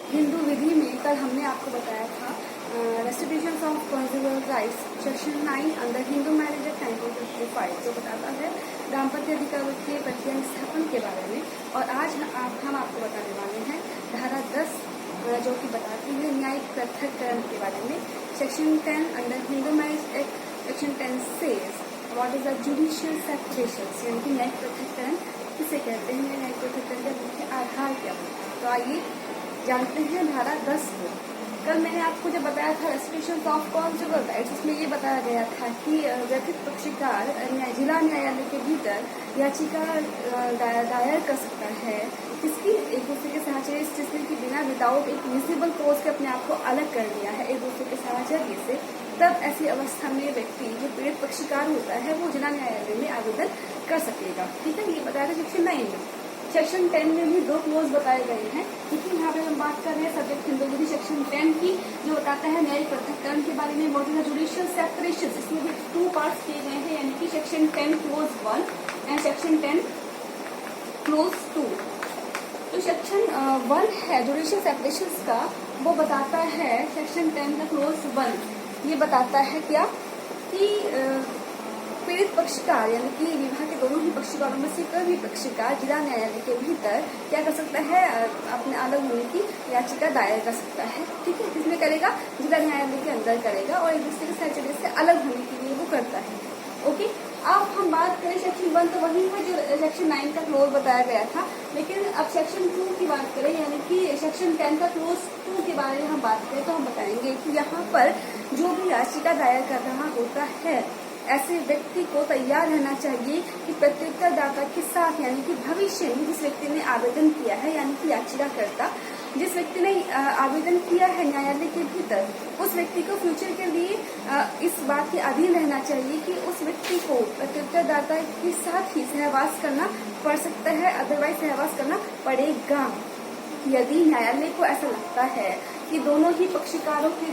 हिंदू विधि में कल हमने आपको बताया था restitution of conjugal rights section 9 under Hindu marriage act 1955 जो बताता है दाम्पत्य अधिकार के प्रक्रिया स्थापन के बारे में। और आज हम आपको बताने वाले हैं धारा 10 जो कि बताती है न्यायिक पृथक्करण के बारे में। Section 10 under Hindu marriage act section 10 says what is the judicial separation, यानी कि न्यायिक पृथक्करण किसे कहते हैं, न्यायिक पृथक्करण का मुख्य आधार क्या होता है। तो आइए जानते हैं धारा 10 को। कल मैंने आपको जब बताया था रेस्ट्रिक्शन ऑफ कॉन्जुगल राइट्स, उसमें ये बताया गया था कि व्यथित पक्षकार जिला न्यायालय के भीतर याचिका दायर कर सकता है किसकी, एक दूसरे के साहचर्य जिसने कि बिना विदाउट एक विजिबल कोज के अपने आप को अलग कर दिया है एक दूसरे के साहचर्य से। तब ऐसी अवस्था में व्यक्ति जो पीड़ित पक्षकार होता है वो जिला न्यायालय में आवेदन कर सकेगा। ठीक है, ये बताया था सेक्शन 9 में। सेक्शन 10 में भी 2 क्लोज बताए गए हैं, क्योंकि यहाँ पे हम बात कर रहे हैं सब्जेक्ट हिंदू विधि सेक्शन 10 की, जो बताता है न्यायिक पृथक्करण के बारे में। What is the judicial separation, इसमें भी 2 पार्ट्स किए गए हैं, यानी कि section 10 close 1 and section 10 close 2। तो सेक्शन 1 है जुडिशियल सेपरेशन का, वो बताता है सेक्शन 10 का क्लोज 1 ये बताता है क्या कि पीड़ित पक्षकार यानी कि विवाह के दोनों ही पक्षकारों में से कोई भी पक्षकार जिला न्यायालय के भीतर क्या कर सकता है, अपने अलग होने की याचिका दायर कर सकता है। ठीक है, किसमें करेगा, जिला न्यायालय के अंदर करेगा और एक दूसरे के साहचर्य से अलग होने के लिए वो करता है। ओके, अब हम बात करें सेक्शन 1 तो वही है जो सेक्शन 9 का क्लोज बताया गया था, लेकिन अब सेक्शन 2 की बात करें यानी कि सेक्शन 10 का क्लोज 2 के बारे में हम बात करें तो हम बताएंगे कि यहाँ पर जो भी याचिका दायर कर रहा होता है ऐसे व्यक्ति को तैयार रहना चाहिए कि प्रत्युत्तरदाता के साथ यानी कि भविष्य में जिस व्यक्ति ने आवेदन किया है यानी कि याचिकाकर्ता जिस व्यक्ति ने आवेदन किया है न्यायालय के भीतर, उस व्यक्ति को फ्यूचर के लिए इस बात के अधीन रहना चाहिए कि उस व्यक्ति को प्रत्युत्तरदाता के साथ ही सहवास करना पड़ सकता है, अदरवाइज सहवास करना पड़ेगा। यदि न्यायालय को ऐसा लगता है कि दोनों ही पक्षकारों के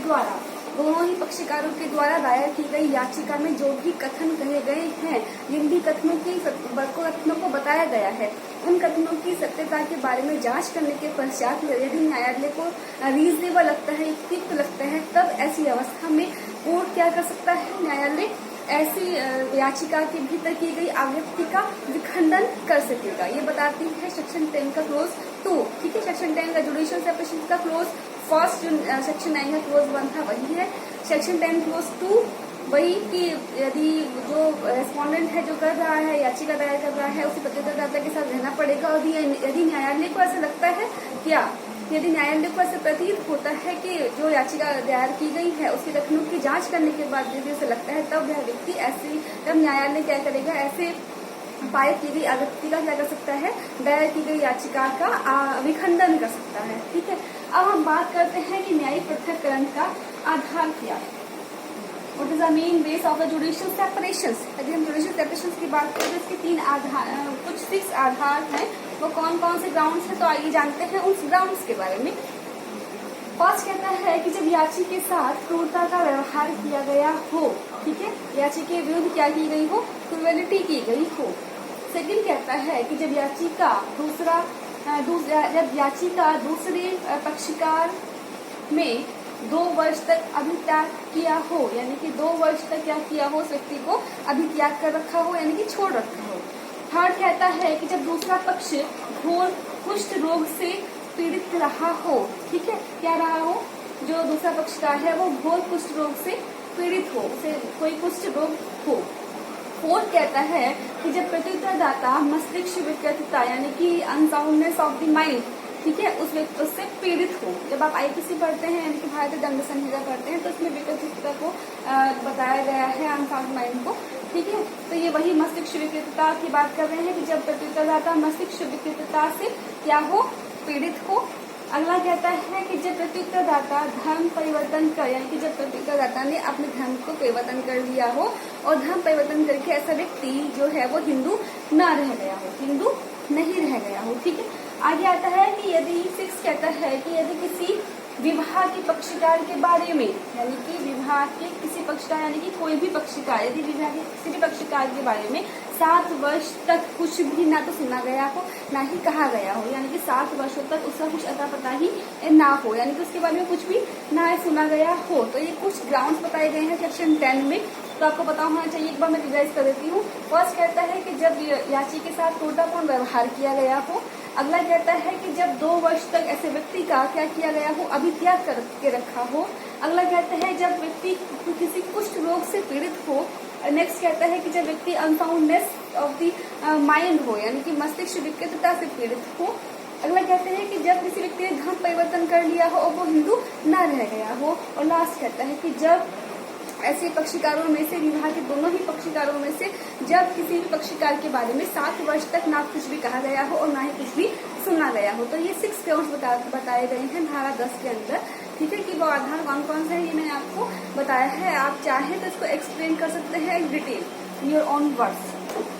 द्वारा दायर की गई याचिका में जो भी कथन कहे गए हैं, जिन भी कथनों को बताया गया है, उन कथनों की सत्यता के बारे में जांच करने के पश्चात यदि न्यायालय को रीजनेबल लगता है, युक्त लगता है, तब ऐसी अवस्था में कोर्ट क्या कर सकता है, न्यायालय ऐसी याचिका के भीतर की गई अभिव्यक्ति का विखंडन कर सकेगा। ये बताती है सेक्शन 10 का क्लोज 2। ठीक है, सेक्शन 10 का जुडिशियल सेपरेशन का क्लोज फर्स्ट जो सेक्शन 9 का क्लोज 1 था वही है। सेक्शन 10 क्लोज 2 वही कि यदि जो रेस्पोंडेंट है जो कर रहा है याचिका दायर कर रहा है उसे प्रत्युत्तरदाता के साथ रहना पड़ेगा। और यदि न्यायालय को ऐसा लगता है यदि न्यायालय को ऐसा प्रतीत होता है कि जो याचिका दायर की गई है उसके कथनों की जांच करने के बाद यदि उसे लगता है तब वह व्यक्ति तब न्यायालय क्या करेगा, ऐसे पारित की गई अभिव्यक्ति का क्या कर सकता है, दायर की गई याचिका का विखंडन कर सकता है। ठीक है, अब हम बात करते हैं कि न्यायिक पृथक्करण का आधार क्या है। What is the main base of the judicial separations? यदि हम जुडिशियल सेपरेशन की बात करें तो इसके 3 आधार कुछ 6 आधार हैं। वो कौन कौन से ग्राउंड्स हैं, तो आइए जानते हैं उस ग्राउंड्स के बारे में। फर्स्ट कहता है कि जब याची के साथ क्रूरता का व्यवहार किया गया हो, ठीक है, याची के विरुद्ध क्या की गई हो, क्रूएलिटी की गई हो। सेकंड कहता है कि जब याचिका दूसरे पक्षकार में 2 वर्ष तक अभित्याग किया हो, यानी कि 2 वर्ष तक क्या किया हो, उस व्यक्ति को अभित्याग कर रखा हो यानी कि छोड़ रखा हो। थर्ड कहता है कि जब दूसरा पक्ष घोर कुष्ठ रोग से पीड़ित रहा हो, ठीक है, क्या रहा हो, जो दूसरा पक्षकार है वो घोर कुष्ठ रोग से पीड़ित हो, उसे कोई कुष्ठ रोग हो। फोर्थ कहता है कि जब प्रत्युत्तरदाता मस्तिष्क विकृतता यानी कि अनसाउंडनेस ऑफ द माइंड, ठीक है, उससे पीड़ित हो। जब आप आईपीसी पढ़ते हैं यानी कि भारतीय दंड संहिता पढ़ते हैं तो इसमें विकृतता को बताया गया है, अनसाउंड माइंड को। ठीक है, तो ये वही मस्तिष्क विकृतता की बात कर रहे हैं कि जब प्रत्युत्तरदाता मस्तिष्क विकृतता से क्या हो, पीड़ित हो। अगला कहता है कि जब प्रत्युत्तरदाता धर्म परिवर्तन कर, यानी कि जब प्रत्युत्तरदाता ने अपने धर्म को परिवर्तन कर लिया हो और धर्म परिवर्तन करके ऐसा व्यक्ति जो है वो हिंदू न रह गया हो, हिंदू नहीं रह गया हो। ठीक है, आगे आता है कि यदि 6 कहता है कि यदि किसी विवाह के पक्षकार के बारे में, यानी कि विवाह के किसी पक्षकार यानी कि कोई भी पक्षकार यदि विवाह के किसी भी पक्षकार के बारे में 7 वर्ष तक कुछ भी ना तो सुना गया हो ना ही कहा गया हो, यानी कि 7 वर्षों तक उसका कुछ अता पता ही ना हो, यानी कि उसके बारे में कुछ भी ना सुना गया हो, तो ये कुछ ग्राउंड्स बताए गए हैं सेक्शन 10 में। तो आपको पता होना चाहिए, एक बार मैं रिवाइज कर देती हूँ। फर्स्ट कहता है कि जब याची के साथ क्रूरतापूर्ण व्यवहार किया गया हो। अगला कहता है कि जब 2 वर्ष तक ऐसे व्यक्ति का क्या किया गया हो, अभित्याग करके रखा हो। अगला कहता है जब व्यक्ति किसी कुष्ठ रोग से पीड़ित हो। नेक्स्ट कहता है कि जब व्यक्ति अनसाउंडनेस ऑफ द माइंड हो, यानी कि मस्तिष्क विकृतता से पीड़ित हो। अगला कहते हैं कि जब किसी व्यक्ति ने धर्म परिवर्तन कर लिया हो और वो हिंदू न रह गया हो। और लास्ट कहता है कि जब ऐसे पक्षकारों में से, विवाह के दोनों ही पक्षकारों में से, जब किसी भी पक्षकार के बारे में 7 वर्ष तक ना कुछ भी कहा गया हो और ना ही कुछ भी सुना गया हो। तो ये 6 ग्राउंड्स बताए गए हैं धारा 10 के अंदर। ठीक है, कि वो आधार कौन कौन से है ये मैंने आपको बताया है। आप चाहें तो इसको एक्सप्लेन कर सकते हैं in detail your on words.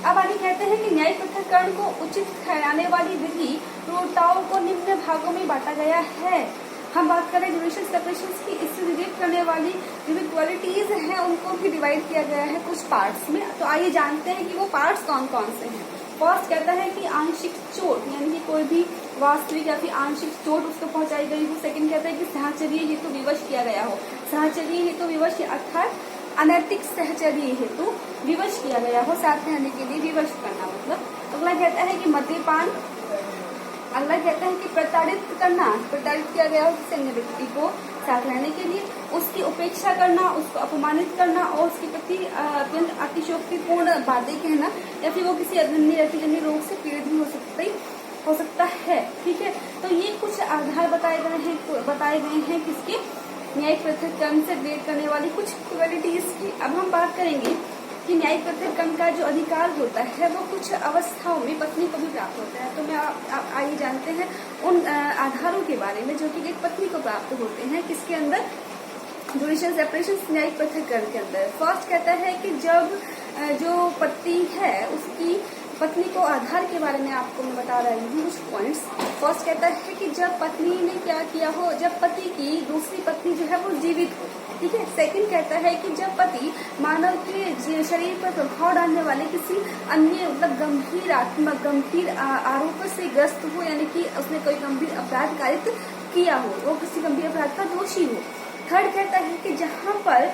अब आगे कहते हैं कि न्यायिक पृथक्करण को उचित ठहराने वाली विधि क्रूरताओं को निम्न भागों में बांटा गया है। हम बात करें जुडिशियल सेपरेशन की, इससे रिलेट करने वाली विविध क्वालिटीज हैं उनको भी डिवाइड किया गया है कुछ पार्ट्स में। तो आइए जानते हैं कि वो पार्ट्स कौन कौन से हैं। फर्स्ट कहता है कि आंशिक चोट, यानी कि कोई भी वास्तविक या फिर आंशिक चोट उसको पहुंचाई गई हो। सेकंड कहता है कि साहचर्य हेतु विवश किया गया हो। साहचर्य हेतु विवश अर्थात अनैतिक सहचर्य हेतु विवश किया गया हो, साथ रहने के लिए विवश करना मतलब। अगला कहता है कि मद्यपान। अगला कहता है कि प्रताड़ित करना, प्रताड़ित किया गया हो किसी अन्य व्यक्ति को साथ रहने के लिए, उसकी उपेक्षा करना, उसको अपमानित करना और उसके प्रति अत्यंत अतिशयोक्तिपूर्ण बातें कहना, या फिर वो किसी अजन्य रोग से पीड़ित भी हो सकता है। ठीक है, तो ये कुछ आधार बताए गए हैं किसके, न्यायिक पृथक्करण से रिलेट करने वाली कुछ क्वालिटीज की। अब हम बात करेंगे कि न्यायिक पृथक्करण का जो अधिकार होता है वो कुछ अवस्थाओं में पत्नी को भी प्राप्त होता है। तो मैं आइए जानते हैं उन आधारों के बारे में जो कि एक पत्नी को प्राप्त होते हैं किसके अंदर, जुडिशियल सेपरेशन न्यायिक पृथक्करण के अंदर। फर्स्ट कहता है कि जब जो पति है उसकी पत्नी को आधार के बारे में आपको मैं बता रही हूँ कुछ पॉइंट्स। फर्स्ट कहता है कि जब पत्नी ने क्या किया हो, जब पति की दूसरी पत्नी जो है वो जीवित हो। ठीक है। सेकंड कहता है कि जब पति मानव के शरीर पर प्रभाव डालने वाले किसी अन्य मतलब गंभीर आरोप से ग्रस्त हो, यानी कि उसने कोई गंभीर अपराध कारित किया हो, वो किसी गंभीर अपराध का दोषी हो। थर्ड कहता है कि जहाँ पर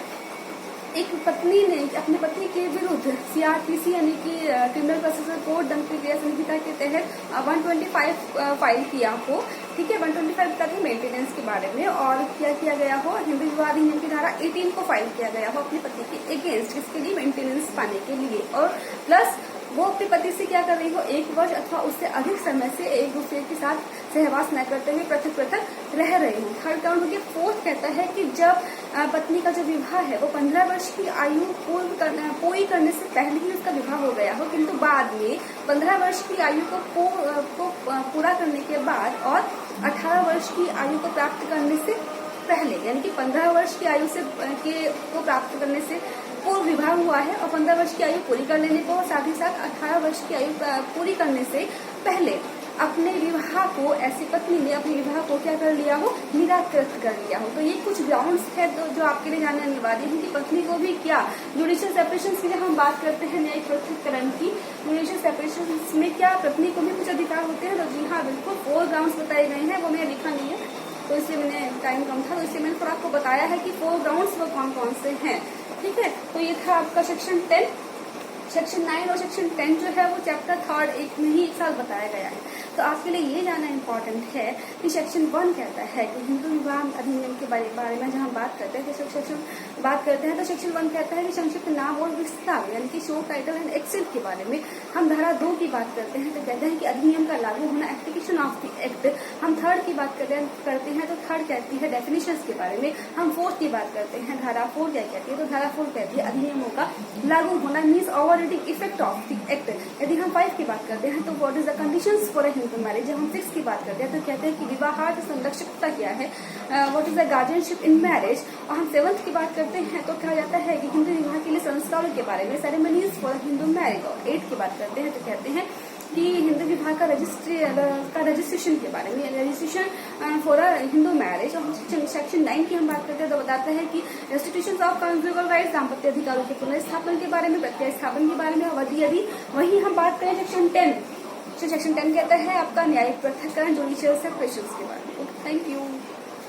एक पत्नी ने अपने पति के विरुद्ध CRPC यानी कि क्रिमिनल प्रोसीजर कोड दंड प्रक्रिया संहिता के तहत 125 फाइल किया हो। ठीक है, 125 का था मेंटेनेंस के बारे में, और क्या किया गया हो, हिंदू विवाह अधिनियम की धारा 18 को फाइल किया गया हो अपने पति के अगेंस्ट, इसके लिए मेंटेनेंस पाने के लिए। और प्लस वो अपने पति से क्या कर रही हो, 1 वर्ष अथवा उससे अधिक समय से एक दूसरे के साथ सहवास न करते हुए पृथक पृथक रह रहे हो। थर्ड काउंट हो गया। फोर्थ कहता है कि जब पत्नी का जो विवाह है वो 15 वर्ष की आयु पूरी करने से पहले ही उसका विवाह हो गया हो, किंतु बाद में 15 वर्ष की आयु को पूरा करने के बाद और 18 वर्ष की आयु को प्राप्त करने से पहले, यानी कि 15 वर्ष की आयु को प्राप्त करने से पूर्व विवाह हुआ है और 15 वर्ष की आयु पूरी कर लेने को, साथ ही साथ 18 वर्ष की आयु पूरी करने से पहले अपने विवाह को, ऐसी पत्नी ने अपने विवाह को क्या कर लिया हो, निराकृत कर लिया हो। तो ये कुछ ग्राउंड्स है जो आपके लिए जानने अनिवार्य है कि पत्नी को भी क्या, जुडिशियल सेपरेशन की जब हम बात करते हैं न्यायिक पृथक्करण की, जुडिशियल सेपरेशन में क्या पत्नी को भी कुछ अधिकार होते हैं। तो जी हाँ, बिल्कुल 4 ग्राउंड्स बताए गए हैं, वो मैंने लिखा नहीं है तो इसलिए मैंने टाइम कम था तो इसलिए मैंने थोड़ा आपको बताया है कि 4 ग्राउंड्स वो कौन कौन से हैं। ठीक है, तो ये था आपका सेक्शन 10। सेक्शन 9 और सेक्शन 10 जो है वो चैप्टर 3 एक में ही 1 साल बताया गया है। तो आपके लिए ये जानना इम्पोर्टेंट है कि सेक्शन 1 कहता है कि हिंदू विवाह अधिनियम के बारे में जब हम बात करते हैं तो सेक्शन 1 कहता है कि संक्षिप्त नाम और विस्तार यानी कि शो टाइटल एंड एक्सेंट के बारे में। हम धारा 2 की बात करते हैं तो कहते हैं कि अधिनियम का लागू होना, एप्लीकेशन ऑफ द एक्ट। हम 3rd की बात करते हैं तो 3rd कहती है डेफिनेशंस के बारे में। हम 4th की बात करते हैं, धारा 4 क्या कहती है, तो धारा 4 कहती है अधिनियमों का लागू होना means overriding effect of the act. यदि हम 5 की बात करते हैं तो what is the conditions for a Hindu marriage. जब हम 6 की बात करते हैं तो कहते हैं कि विवाहार्थ संरक्षकता क्या है, what is the guardianship in marriage. और हम 7th की बात करते हैं तो कहा जाता है कि हिंदू विवाह के लिए संस्कारों के बारे में, सेरेमनीज फॉर हिंदू मैरिज। और 8 की बात करते हैं तो कहते हैं कि हिंदू विभाग का रजिस्ट्रेशन के बारे में, registration for a Hindu marriage. और सेक्शन 9 की हम बात करते हैं तो बताता है कि रेस्टिट्यूशन ऑफ कॉन्जुगल राइट्स, दाम्पत्य अधिकारों के पुनर्स्थापन के बारे में, प्रत्यय स्थापन के बारे में, अवधि यदि। वहीं हम बात करें सेक्शन 10, सेक्शन 10 कहता है आपका न्यायिक पृथक्करण, जुडिशियल सेपरेशन के बारे में। Thank you.